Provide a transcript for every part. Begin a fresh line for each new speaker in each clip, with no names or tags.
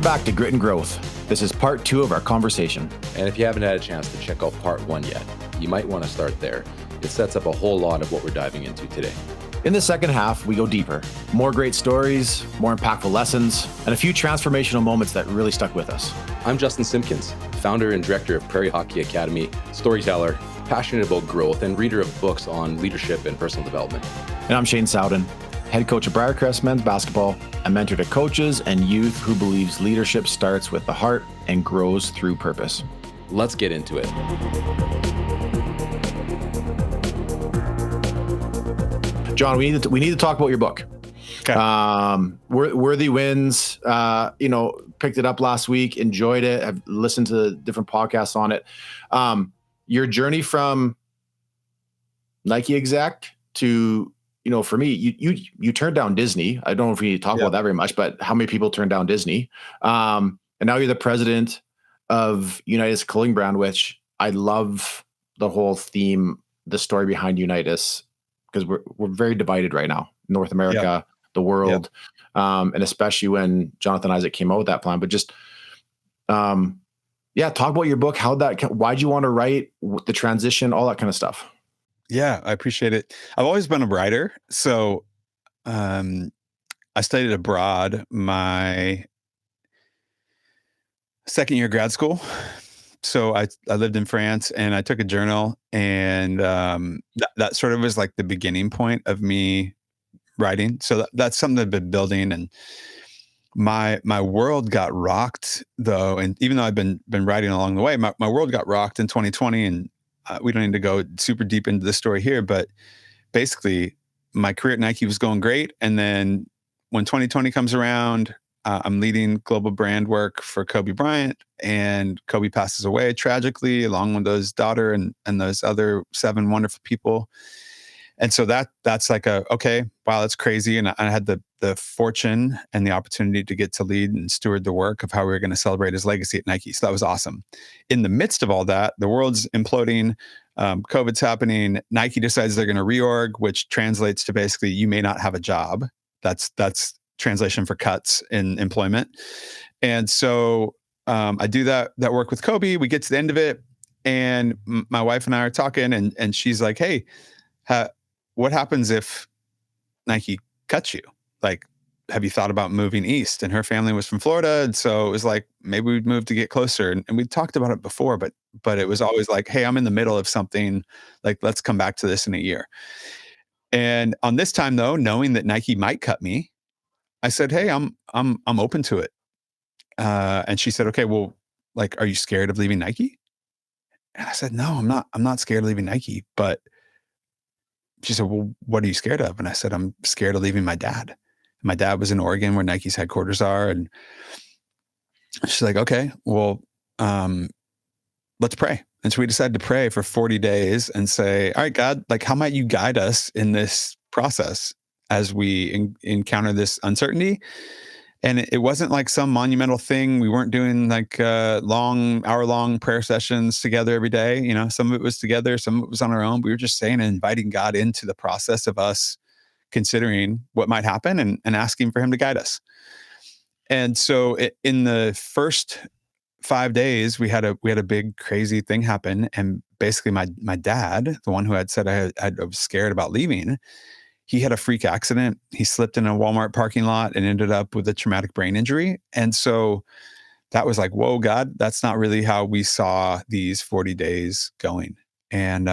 back to Grit and Growth. This is part 2 of our conversation.
And if you haven't had a chance to check out part 1 yet, you might want to start there. It sets up a whole lot of what we're diving into today.
In the second half, we go deeper. More great stories, more impactful lessons, and a few transformational moments that really stuck with us.
I'm Justin Simpkins, founder and director of Prairie Hockey Academy, storyteller, passionate about growth, and reader of books on leadership and personal development.
And I'm Shane Sowden, head coach of Briarcrest men's basketball, a mentor to coaches and youth who believes leadership starts with the heart and grows through purpose.
Let's get into it.
John, we need to talk about your book.
Okay.
Worthy Wins, picked it up last week, enjoyed it. I've listened to different podcasts on it. Your journey from Nike exec to, for me, you turned down Disney. I don't know if we need to talk about that very much, but how many people turned down Disney? And now you're the president of UNITUS clothing brand, which I love the whole theme, the story behind UNITUS, because we're very divided right now, North America, the world, and especially when Jonathan Isaac came out with that plan. But just, talk about your book, why'd you want to write, the transition, all that kind of stuff.
Yeah, I appreciate it. I've always been a writer. So I studied abroad my second year of grad school. So I lived in France and I took a journal, and that sort of was like the beginning point of me writing. So that's something I've been building, and my world got rocked though. And even though I've been writing along the way, my world got rocked in 2020, and we don't need to go super deep into the story here, but basically my career at Nike was going great. And then when 2020 comes around, I'm leading global brand work for Kobe Bryant, and Kobe passes away tragically along with his daughter and those other 7 wonderful people. And so that's like okay, wow, that's crazy. And I had the fortune and the opportunity to get to lead and steward the work of how we were going to celebrate his legacy at Nike. So that was awesome. In the midst of all that, the world's imploding, COVID's happening. Nike decides they're going to reorg, which translates to basically you may not have a job. That's translation for cuts in employment. And so I do that work with Kobe. We get to the end of it, and my wife and I are talking, and she's like, hey, what happens if Nike cuts you? Like, have you thought about moving east? And her family was from Florida. And so it was like, maybe we'd move to get closer. And we talked about it before, but it was always like, hey, I'm in the middle of something, like, let's come back to this in a year. And on this time though, knowing that Nike might cut me, I said, hey, I'm open to it. And she said, okay, well, like, are you scared of leaving Nike? And I said, no, I'm not scared of leaving Nike. But she said, well, what are you scared of? And I said, I'm scared of leaving my dad. My dad was in Oregon, where Nike's headquarters are. And she's like, okay, well, let's pray. And so we decided to pray for 40 days and say, all right, God, like, how might you guide us in this process as we encounter this uncertainty? And it wasn't like some monumental thing. We weren't doing like hour-long prayer sessions together every day. Some of it was together, some of it was on our own. We were just saying and inviting God into the process of us considering what might happen and asking for him to guide us. And so in the first 5 days, we had a big crazy thing happen. And basically my dad, the one who had said I was scared about leaving, he had a freak accident. He slipped in a Walmart parking lot and ended up with a traumatic brain injury. And so that was like, whoa, God, that's not really how we saw these 40 days going. And,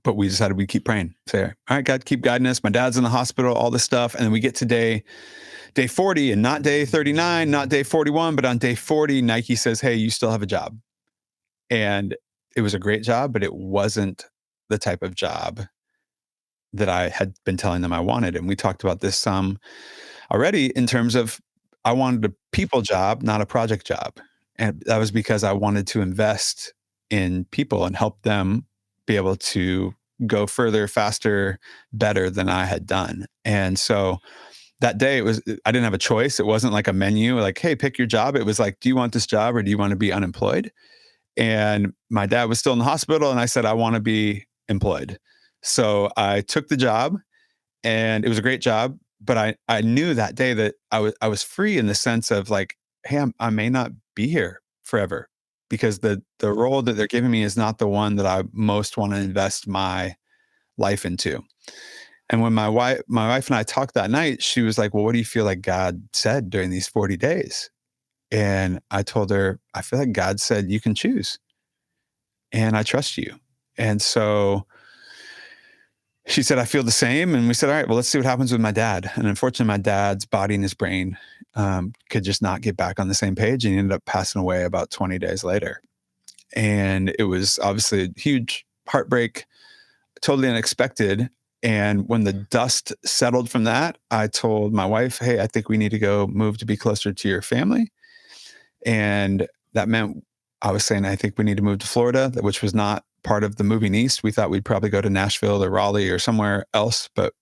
but we decided we'd keep praying. Say, all right, God, keep guiding us. My dad's in the hospital, all this stuff. And then we get to day 40, and not day 39, not day 41, but on day 40, Nike says, hey, you still have a job. And it was a great job, but it wasn't the type of job that I had been telling them I wanted. And we talked about this some already in terms of I wanted a people job, not a project job. And that was because I wanted to invest in people and help them be able to go further, faster, better than I had done. And so that day I didn't have a choice. It wasn't like a menu, like, hey, pick your job. It was like, do you want this job or do you want to be unemployed? And my dad was still in the hospital, and I said, I want to be employed. So I took the job, and it was a great job. but I knew that day that I was free in the sense of like, hey, I may not be here forever because the role that they're giving me is not the one that I most want to invest my life into. And when my wife and I talked that night, she was like, "Well, what do you feel like God said during these 40 days?" And I told her, "I feel like God said you can choose, and I trust you." And so she said, "I feel the same." And we said, "All right, well, let's see what happens with my dad." And unfortunately, my dad's body and his brain could just not get back on the same page. And he ended up passing away about 20 days later. And it was obviously a huge heartbreak, totally unexpected. And when the dust settled from that, I told my wife, "Hey, I think we need to go move to be closer to your family." And that meant I was saying, I think we need to move to Florida, which was not part of the moving east. We thought we'd probably go to Nashville or Raleigh or somewhere else. But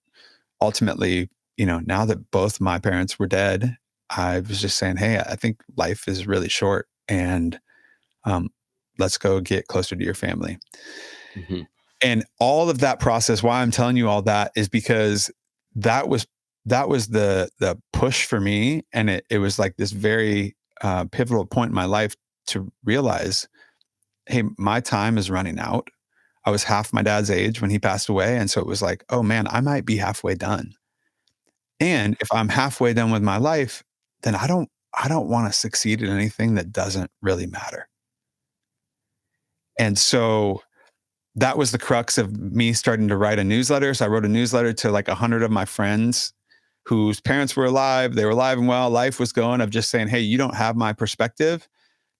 ultimately, now that both my parents were dead, I was just saying, hey, I think life is really short, and um, let's go get closer to your family.
Mm-hmm.
And all of that process, why I'm telling you all that is because that was the push for me. And it was like this very pivotal point in my life to realize, hey, my time is running out. I was half my dad's age when he passed away. And so it was like, oh man, I might be halfway done. And if I'm halfway done with my life, then I don't want to succeed at anything that doesn't really matter. And so that was the crux of me starting to write a newsletter. So I wrote a newsletter to like 100 of my friends whose parents were alive. They were alive and well. Life was going, of just saying, hey, you don't have my perspective,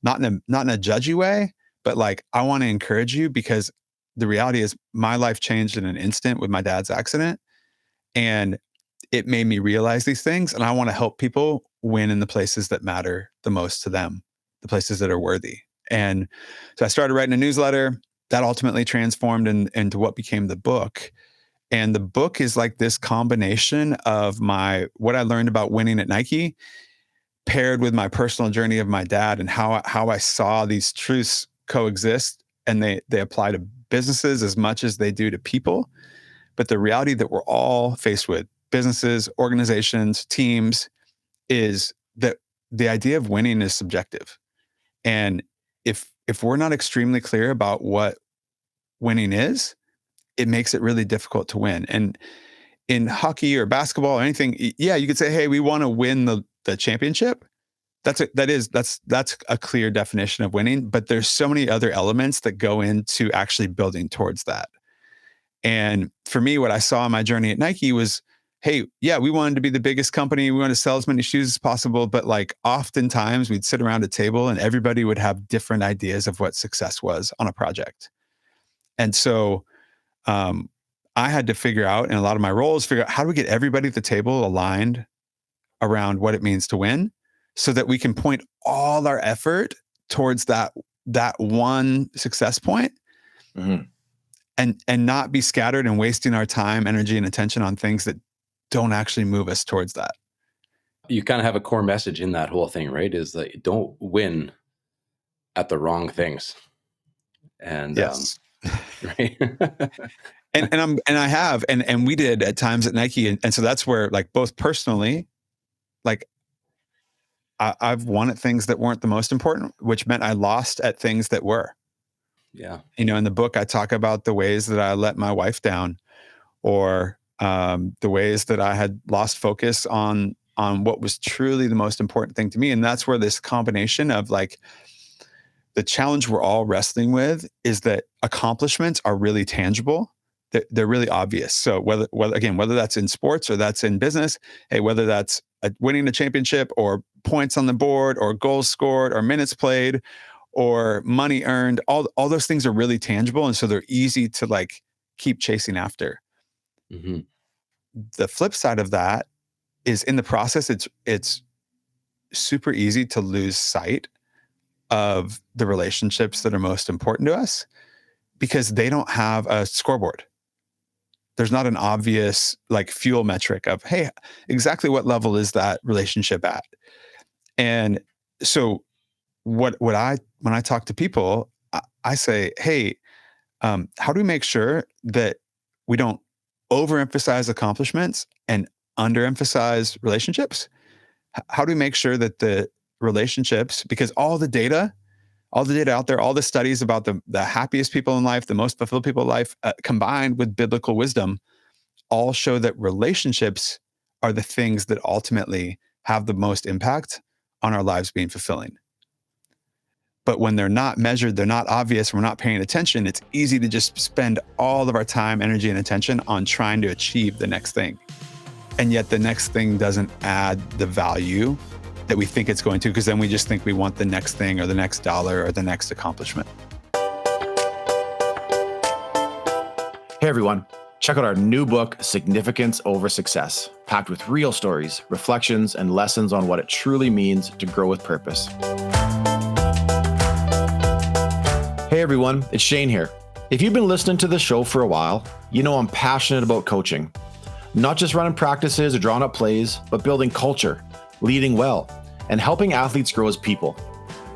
not in a judgy way, but like, I want to encourage you, because the reality is my life changed in an instant with my dad's accident. And it made me realize these things. And I want to help people win in the places that matter the most to them, the places that are worthy. And so I started writing a newsletter that ultimately transformed into what became the book. And the book is like this combination of what I learned about winning at Nike, paired with my personal journey of my dad, and how I saw these truths coexist, and they apply to businesses as much as they do to people. But the reality that we're all faced with, businesses, organizations, teams, is that the idea of winning is subjective. And if we're not extremely clear about what winning is, it makes it really difficult to win. And in hockey or basketball or anything, yeah, you could say, hey, we want to win the championship. That's a clear definition of winning. But there's so many other elements that go into actually building towards that. And for me, what I saw in my journey at Nike was, hey, yeah, we wanted to be the biggest company. We wanted to sell as many shoes as possible. But like oftentimes we'd sit around a table and everybody would have different ideas of what success was on a project. And so um, I had to figure out, in a lot of my roles, figure out how do we get everybody at the table aligned around what it means to win, so that we can point all our effort towards that one success point.
Mm-hmm.
And not be scattered and wasting our time, energy, and attention on things that don't actually move us towards that.
You kind of have a core message in that whole thing, right? Is that you don't win at the wrong things. And
Yes.
right.
And I have, and we did at times at Nike. And so that's where, like, both personally, like I've won at things that weren't the most important, which meant I lost at things that were.
Yeah.
In the book, I talk about the ways that I let my wife down, or the ways that I had lost focus on what was truly the most important thing to me. And that's where this combination of, like, the challenge we're all wrestling with is that accomplishments are really tangible. They're really obvious. So whether that's in sports or that's in business, hey, whether that's winning a championship or points on the board or goals scored or minutes played or money earned, all those things are really tangible. And so they're easy to, like, keep chasing after.
Mm-hmm.
The flip side of that is, in the process, it's super easy to lose sight of the relationships that are most important to us, because they don't have a scoreboard. There's not an obvious, like, fuel metric of, hey, exactly what level is that relationship at? And so when I talk to people, I say, hey, how do we make sure that we don't overemphasize accomplishments and underemphasize relationships? How do we make sure that the relationships, because all the data out there, all the studies about the happiest people in life, the most fulfilled people in life, combined with biblical wisdom, all show that relationships are the things that ultimately have the most impact on our lives being fulfilling. But when they're not measured, they're not obvious, we're not paying attention, it's easy to just spend all of our time, energy, and attention on trying to achieve the next thing. And yet the next thing doesn't add the value that we think it's going to, because then we just think we want the next thing or the next dollar or the next accomplishment.
Hey everyone, check out our new book, Significance Over Success, packed with real stories, reflections, and lessons on what it truly means to grow with purpose. Hey everyone, it's Shane here. If you've been listening to the show for a while, you know I'm passionate about coaching. Not just running practices or drawing up plays, but building culture, leading well, and helping athletes grow as people.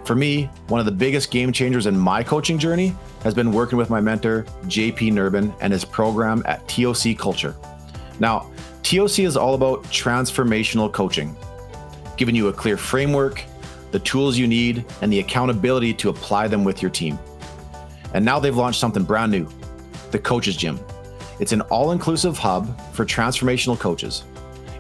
For me, one of the biggest game changers in my coaching journey has been working with my mentor, JP Nurbin, and his program at TOC Culture. Now, TOC is all about transformational coaching, giving you a clear framework, the tools you need, and the accountability to apply them with your team. And now they've launched something brand new, the Coach's Gym. It's an all-inclusive hub for transformational coaches.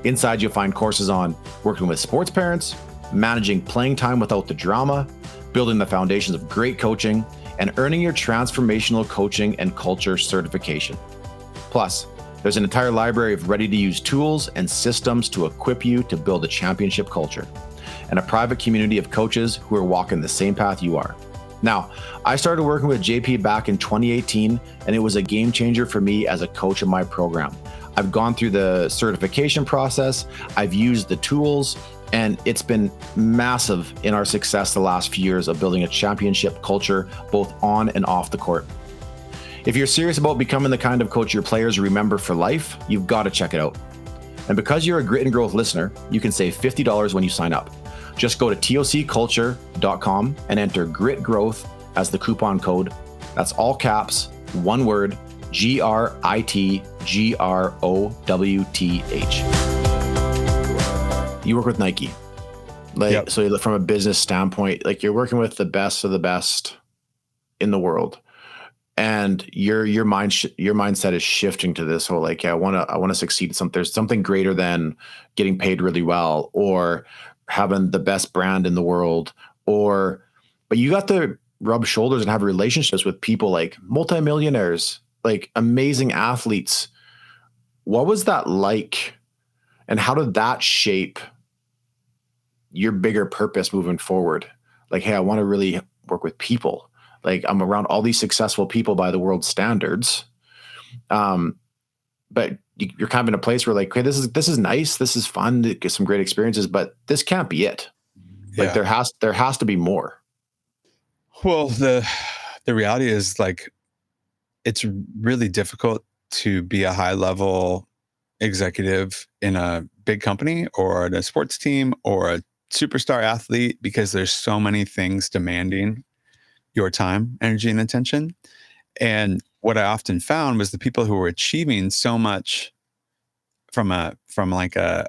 Inside, you'll find courses on working with sports parents, managing playing time without the drama, building the foundations of great coaching, and earning your transformational coaching and culture certification. Plus, there's an entire library of ready-to-use tools and systems to equip you to build a championship culture, and a private community of coaches who are walking the same path you are. Now, I started working with JP back in 2018, and it was a game changer for me as a coach in my program. I've gone through the certification process, I've used the tools, and it's been massive in our success the last few years of building a championship culture, both on and off the court. If you're serious about becoming the kind of coach your players remember for life, you've got to check it out. And because you're a Grit and Growth listener, you can save $50 when you sign up. Just go to tocculture.com and enter Grit Growth as the coupon code. That's all caps, one word, GRITGROWTH. You work with Nike. Yep. So from a business standpoint, like you're working with the best of the best in the world. And your mindset is shifting to this whole like, yeah, I want to succeed at something. There's something greater than getting paid really well or having the best brand in the world, but you got to rub shoulders and have relationships with people like multimillionaires, like amazing athletes. What was that like? And how did that shape your bigger purpose moving forward? Like, hey, I want to really work with people. Like I'm around all these successful people by the world's standards. But you're kind of in a place where like, okay, this is nice. This is fun to get some great experiences, but this can't be it. Like there has to be more.
Well, the reality is like, it's really difficult to be a high level executive in a big company or in a sports team or a superstar athlete, because there's so many things demanding your time, energy, and attention. And what I often found was the people who were achieving so much from a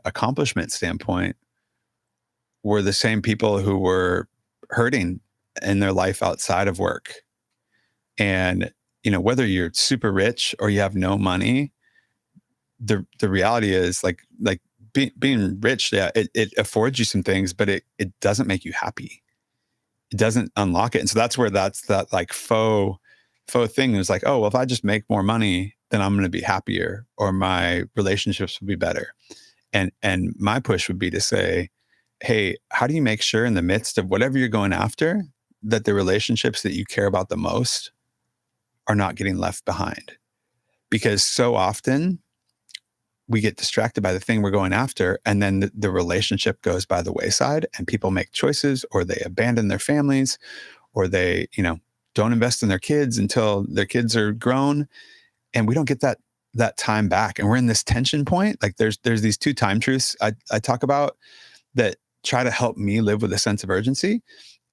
accomplishment standpoint were the same people who were hurting in their life outside of work. And, whether you're super rich or you have no money, the reality is like being rich, yeah, it affords you some things, but it doesn't make you happy. It doesn't unlock it. And so that's where that like faux thing is like, oh, well, if I just make more money, then I'm going to be happier or my relationships will be better. And my push would be to say, hey, how do you make sure in the midst of whatever you're going after that the relationships that you care about the most are not getting left behind? Because so often we get distracted by the thing we're going after, and then the relationship goes by the wayside and people make choices, or they abandon their families, or they, don't invest in their kids until their kids are grown. And we don't get that time back. And we're in this tension point. Like there's these two time truths I talk about that try to help me live with a sense of urgency.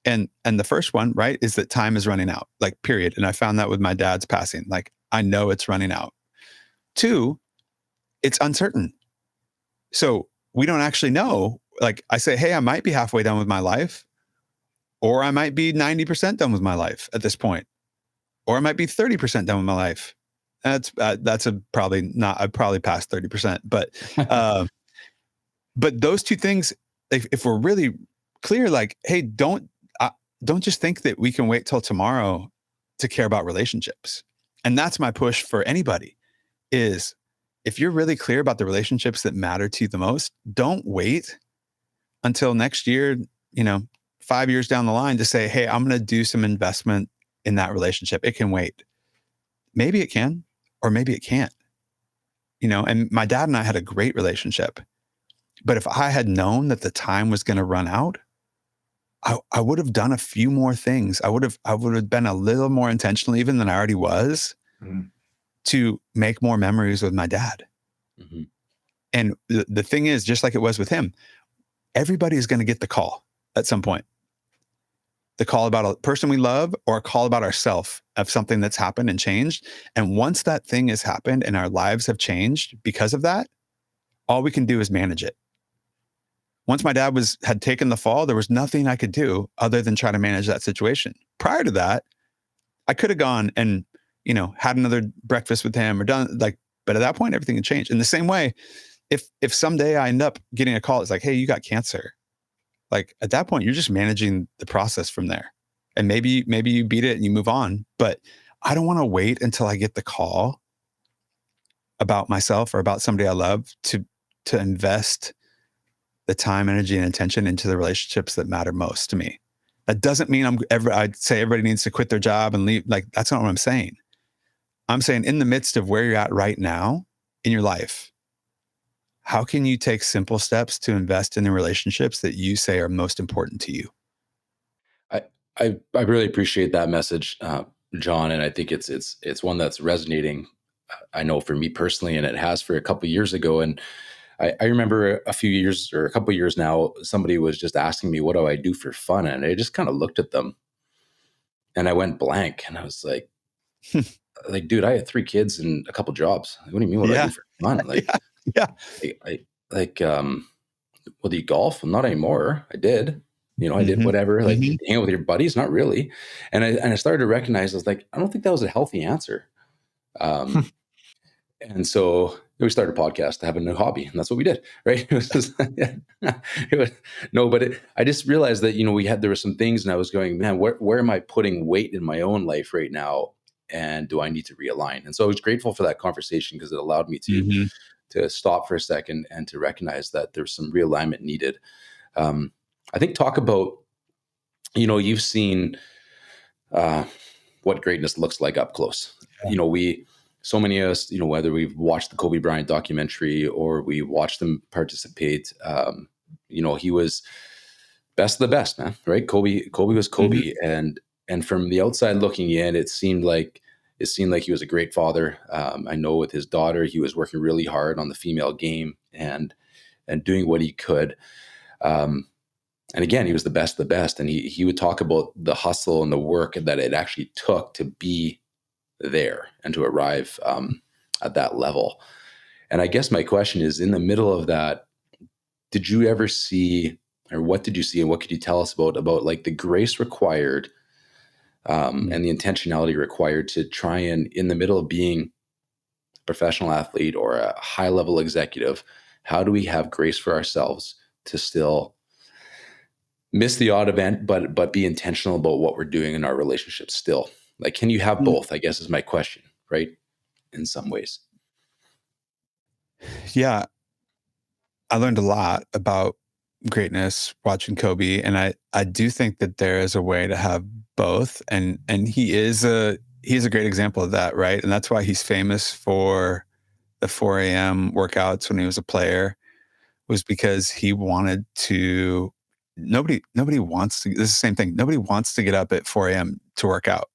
And the first one, right, is that time is running out, like period. And I found that with my dad's passing. Like I know it's running out. Two, it's uncertain. So we don't actually know. Like I say, hey, I might be halfway done with my life, or I might be 90% done with my life at this point, or I might be 30% done with my life. That's a probably not, I'd probably pass 30%, but those two things, if we're really clear, like, hey, don't just think that we can wait till tomorrow to care about relationships. And that's my push for anybody is if you're really clear about the relationships that matter to you the most, don't wait until next year, 5 years down the line to say, hey, I'm going to do some investment in that relationship. It can wait. Maybe it can, or maybe it can't. And my dad and I had a great relationship. But if I had known that the time was going to run out, I would have done a few more things. I would have been a little more intentional even than I already was to make more memories with my dad. Mm-hmm. And the thing is, just like it was with him, everybody is going to get the call at some point. The call about a person we love or a call about ourselves of something that's happened and changed. And once that thing has happened and our lives have changed because of that, all we can do is manage it. Once my dad had taken the fall, there was nothing I could do other than try to manage that situation. Prior to that, I could have gone and, had another breakfast with him or done but at that point, everything had changed. In the same way, if someday I end up getting a call, it's like, hey, you got cancer. Like at that point, you're just managing the process from there. And maybe you beat it and you move on. But I don't want to wait until I get the call about myself or about somebody I love to invest the time, energy, and attention into the relationships that matter most to me. That doesn't mean I'd say everybody needs to quit their job and leave. Like, that's not what I'm saying. I'm saying in the midst of where you're at right now in your life, how can you take simple steps to invest in the relationships that you say are most important to you?
I really appreciate that message, John, and I think it's one that's resonating. I know for me personally, and it has for a couple of years ago. And I remember a few years or a couple of years now, somebody was just asking me, what do I do for fun? And I just kind of looked at them and I went blank and I was like, dude, I had 3 kids and a couple jobs. What do you mean? What do I do for fun? Like,
yeah.
Well, do you golf? Well, not anymore. I did, I did whatever, like hang out with your buddies. Not really. And I started to recognize, I was like, I don't think that was a healthy answer. And so we started a podcast to have a new hobby, and that's what we did. Right. It was just, I just realized that, there were some things and I was going, man, where am I putting weight in my own life right now? And do I need to realign? And so I was grateful for that conversation because it allowed me to stop for a second and to recognize that there's some realignment needed. I think talk about, you've seen what greatness looks like up close. Yeah. So many of us, whether we've watched the Kobe Bryant documentary or we watched them participate, he was best of the best, man, right? Kobe was Kobe. And from the outside looking in, it seemed like he was a great father. I know with his daughter, he was working really hard on the female game and doing what he could. And again, he was the best of the best. And he would talk about the hustle and the work that it actually took to be there and to arrive at that level. And I guess my question is, in the middle of that, did you ever see, or what did you see, and what could you tell us about like the grace required and the intentionality required to try and, in the middle of being a professional athlete or a high level executive, how do we have grace for ourselves to still miss the odd event, but be intentional about what we're doing in our relationships still? Like, can you have both, I guess is my question, right? In some ways.
Yeah. I learned a lot about greatness watching Kobe. And I do think that there is a way to have both. And he's a great example of that, right? And that's why he's famous for the 4 a.m. workouts when he was a player, was because he wanted to, nobody wants to, this is the same thing. Nobody wants to get up at 4 a.m. to work out.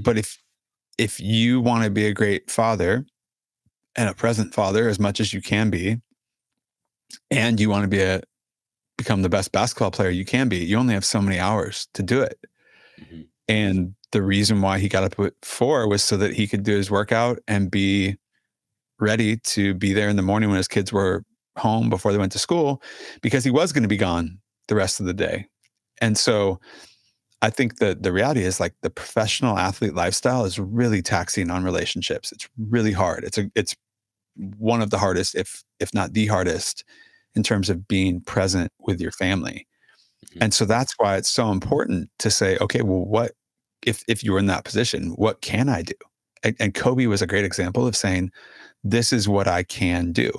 But if you want to be a great father and a present father as much as you can be, and you want to become the best basketball player you can be, you only have so many hours to do it. And the reason why he got up at 4 was so that he could do his workout and be ready to be there in the morning when his kids were home before they went to school because he was going to be gone the rest of the day. And so I think that the reality is like the professional athlete lifestyle is really taxing on relationships. It's really hard. It's one of the hardest, if not the hardest, in terms of being present with your family.
Mhm.
And so that's why it's so important to say, okay, well, what if you were in that position, what can I do? And Kobe was a great example of saying, this is what I can do.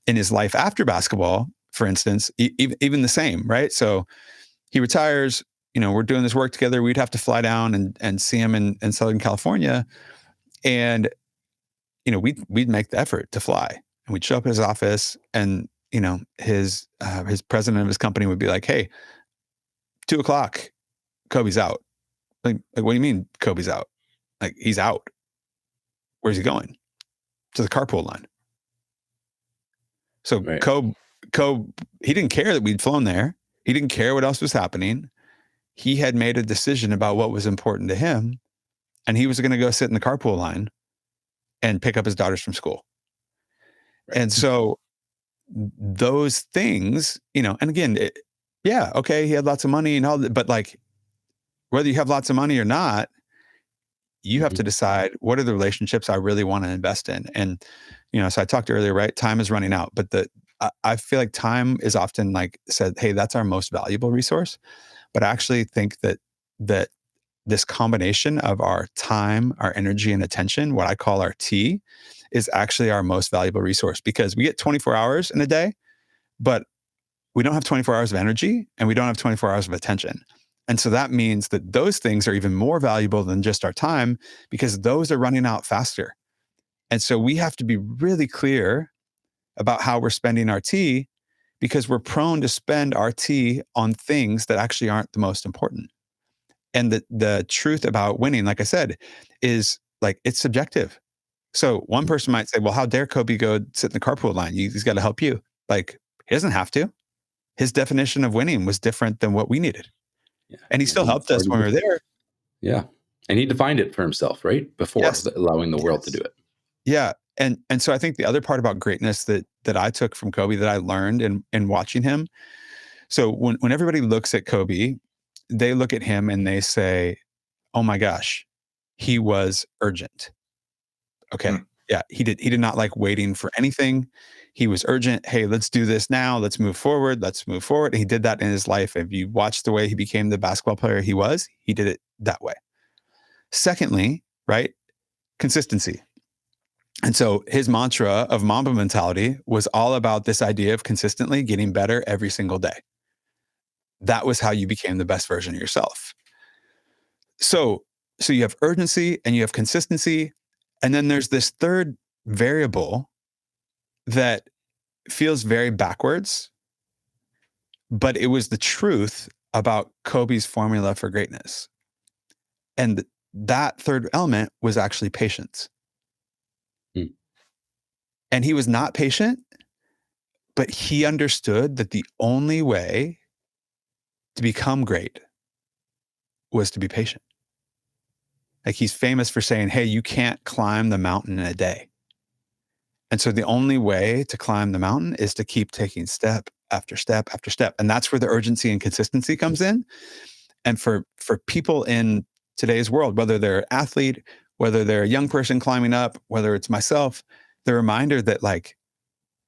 In his life after basketball, for instance, even the same, right? So he retires, we're doing this work together. We'd have to fly down and see him in Southern California. And, we'd make the effort to fly. And we'd show up at his office and, his president of his company would be like, hey, 2:00, Kobe's out. Like, what do you mean Kobe's out? Like, he's out. Where's he going? To the carpool line. So
Right.
Kobe, he didn't care that we'd flown there. He didn't care what else was happening. He had made a decision about what was important to him, and he was going to go sit in the carpool line and pick up his daughters from school.
Right.
And so those things, and again, okay, he had lots of money and all that, but like whether you have lots of money or not, you have to decide what are the relationships I really want to invest in. And, so I talked earlier, right? Time is running out, but I feel like time is often like said, hey, that's our most valuable resource. But I actually think that this combination of our time, our energy, and attention, what I call our T, is actually our most valuable resource because we get 24 hours in a day, but we don't have 24 hours of energy and we don't have 24 hours of attention. And so that means that those things are even more valuable than just our time because those are running out faster. And so we have to be really clear about how we're spending our T because we're prone to spend our T on things that actually aren't the most important. And the truth about winning, like I said, is like it's subjective. So one person might say, well, how dare Kobe go sit in the carpool line? He's got to help you. Like, he doesn't have to. His definition of winning was different than what we needed.
Yeah.
And he still helped us when we were there.
Yeah. And he defined it for himself, right? Before
Yes.
allowing the world to do it.
Yeah. And so I think the other part about greatness that I took from Kobe that I learned in watching him. So when everybody looks at Kobe, they look at him and they say, oh my gosh, he was urgent. Okay. Yeah. He did not like waiting for anything. He was urgent. Hey, let's do this now. Let's move forward. Let's move forward. And he did that in his life. If you watch the way he became the basketball player he did it that way. Secondly, right? Consistency. And so his mantra of Mamba mentality was all about this idea of consistently getting better every single day. That was how you became the best version of yourself. So you have urgency and you have consistency. And then there's this third variable that feels very backwards, but it was the truth about Kobe's formula for greatness. And that third element was actually patience. And he was not patient, but he understood that the only way to become great was to be patient. Like, he's famous for saying, hey, you can't climb the mountain in a day. And so the only way to climb the mountain is to keep taking step after step after step. And that's where the urgency and consistency comes in. And for people in today's world, whether they're an athlete, whether they're a young person climbing up, whether it's myself, the reminder that like,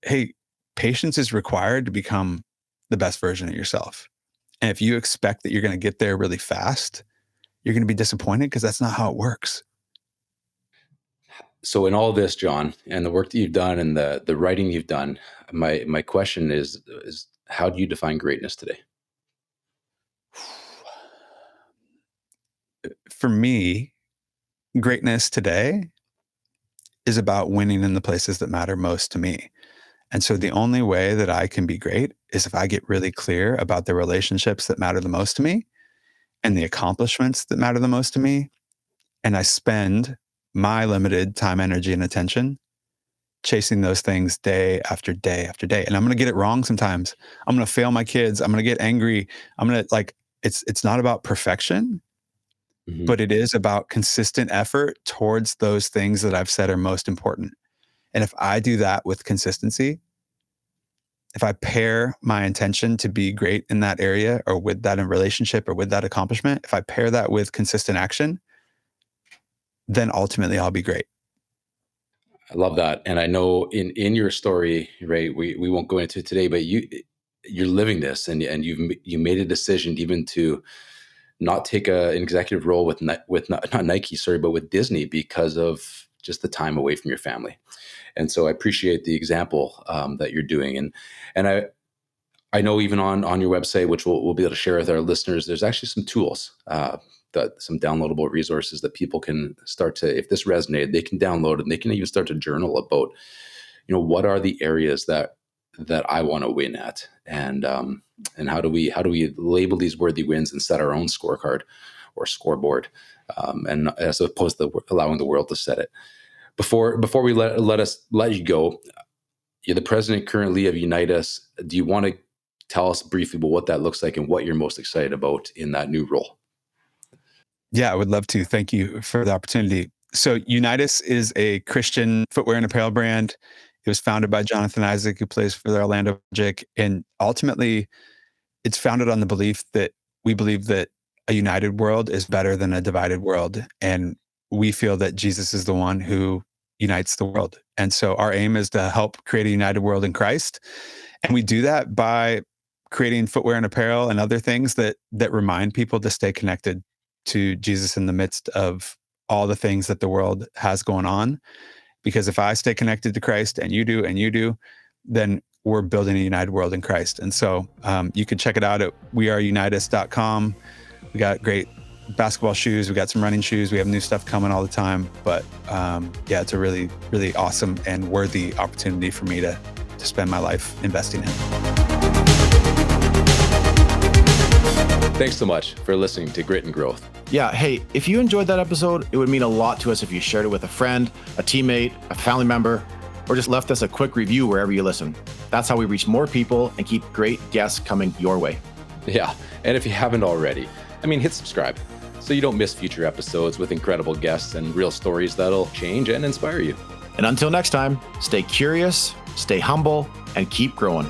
hey, patience is required to become the best version of yourself. And if you expect that you're going to get there really fast, you're going to be disappointed because that's not how it works.
So in all this, John, and the work that you've done and the writing you've done, my question is how do you define greatness today?
For me, greatness today is about winning in the places that matter most to me. And so the only way that I can be great is if I get really clear about the relationships that matter the most to me and the accomplishments that matter the most to me. And I spend my limited time, energy, and attention chasing those things day after day after day. And I'm going to get it wrong sometimes. I'm going to fail my kids. I'm going to get angry. I'm going to it's not about perfection, but it is about consistent effort towards those things that I've said are most important. And if I do that with consistency, if I pair my intention to be great in that area or with that in relationship or with that accomplishment, if I pair that with consistent action, then ultimately I'll be great.
I love that. And I know in your story, right, we won't go into it today, but you're living this, and you made a decision even to not take an executive role with not Nike, sorry, but with Disney because of just the time away from your family. And so I appreciate the example that you're doing. And I know even on your website, which we'll be able to share with our listeners, there's actually some tools, some downloadable resources that people can start to, if this resonated, they can download and they can even start to journal about, what are the areas that I want to win at, and how do we label these worthy wins and set our own scorecard or scoreboard, and as opposed to allowing the world to set it. Before we let you go, you're the president currently of UNITUS. Do you want to tell us briefly about what that looks like and what you're most excited about in that new role?
Yeah, I would love to. Thank you for the opportunity. So UNITUS is a Christian footwear and apparel brand. It was founded by Jonathan Isaac, who plays for the Orlando Magic. And ultimately, it's founded on the belief that we believe that a united world is better than a divided world. And we feel that Jesus is the one who unites the world. And so our aim is to help create a united world in Christ. And we do that by creating footwear and apparel and other things that remind people to stay connected to Jesus in the midst of all the things that the world has going on. Because if I stay connected to Christ and you do, then we're building a united world in Christ. And so you can check it out at weareunitus.com. We got great basketball shoes. We got some running shoes. We have new stuff coming all the time. But yeah, it's a really, really awesome and worthy opportunity for me to spend my life investing in.
Thanks so much for listening to Grit and Growth.
Yeah, hey, if you enjoyed that episode, it would mean a lot to us if you shared it with a friend, a teammate, a family member, or just left us a quick review wherever you listen. That's how we reach more people and keep great guests coming your way.
Yeah, and if you haven't already, hit subscribe so you don't miss future episodes with incredible guests and real stories that'll change and inspire you.
And until next time, stay curious, stay humble, and keep growing.